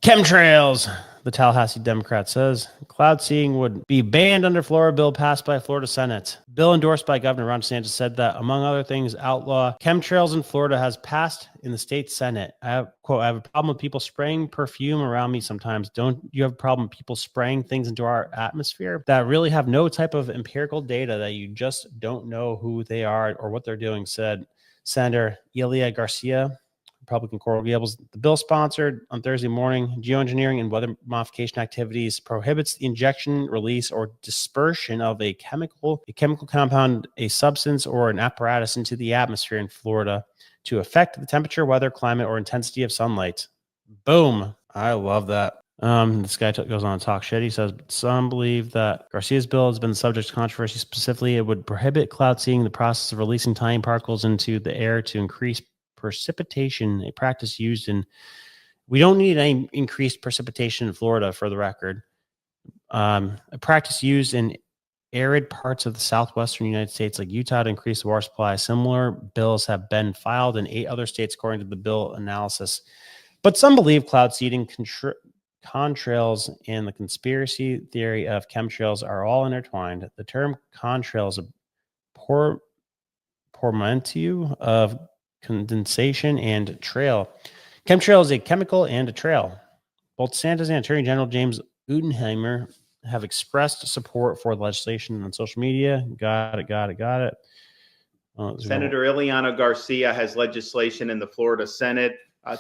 Chemtrails. The Tallahassee Democrat says cloud seeding would be banned under Florida bill passed by Florida Senate. Bill endorsed by Governor Ron DeSantis said that, among other things, outlaw chemtrails in Florida has passed in the state Senate. I have a problem with people spraying perfume around me sometimes. Don't you have a problem with people spraying things into our atmosphere that really have no type of empirical data, that you just don't know who they are or what they're doing, said Senator Elia Garcia, Republican Coral Gables. The bill sponsored on Thursday morning, geoengineering and weather modification activities prohibits the injection, release, or dispersion of a chemical compound, a substance, or an apparatus into the atmosphere in Florida to affect the temperature, weather, climate, or intensity of sunlight. Boom. I love that. This guy goes on to talk shit. He says, some believe that Garcia's bill has been subject to controversy. Specifically, it would prohibit cloud seeding, the process of releasing tiny particles into the air to increase precipitation, a practice used in, we don't need any increased precipitation in Florida, for the record. A practice used in arid parts of the southwestern United States like Utah to increase the water supply. Similar bills have been filed in 8 other states according to the bill analysis. But some believe cloud seeding, contrails, and the conspiracy theory of chemtrails are all intertwined. The term contrails, a portmanteau of condensation and trail. Chemtrail is a chemical and a trail. Both DeSantis and Attorney General James Utenheimer have expressed support for the legislation on social media. Got it. Senator Ileana Garcia has legislation in the Florida Senate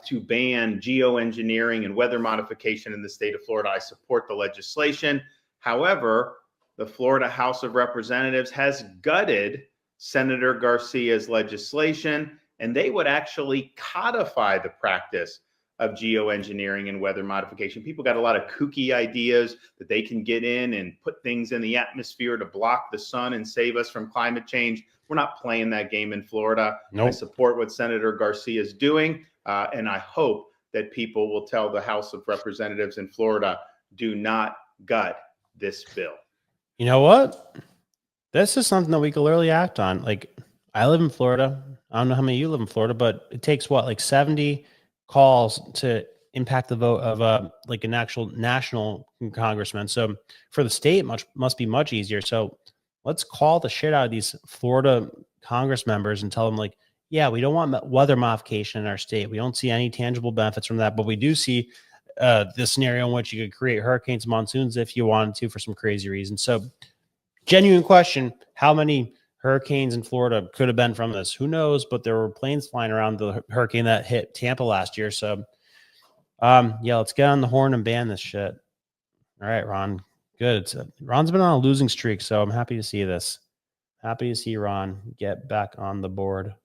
to ban geoengineering and weather modification in the state of Florida. I support the legislation. However, the Florida House of Representatives has gutted Senator Garcia's legislation, and they would actually codify the practice of geoengineering and weather modification. People got a lot of kooky ideas that they can get in and put things in the atmosphere to block the sun and save us from climate change. We're not playing that game in Florida. Nope. I support what Senator Garcia is doing, and I hope that people will tell the House of Representatives in Florida, do not gut this bill. You know what? This is something that we can literally act on. Like, I live in Florida. I don't know how many of you live in Florida, but it takes like 70 calls to impact the vote of like an actual national congressman. So for the state, must be much easier. So let's call the shit out of these Florida Congress members and tell them, like, yeah, we don't want weather modification in our state. We don't see any tangible benefits from that, but we do see this scenario in which you could create hurricanes, monsoons if you wanted to for some crazy reason. So genuine question, how many hurricanes in Florida could have been from this? Who knows? But there were planes flying around the hurricane that hit Tampa last year. So, yeah, let's get on the horn and ban this shit. All right, Ron. Good. Ron's been on a losing streak, so I'm happy to see this. Happy to see Ron get back on the board.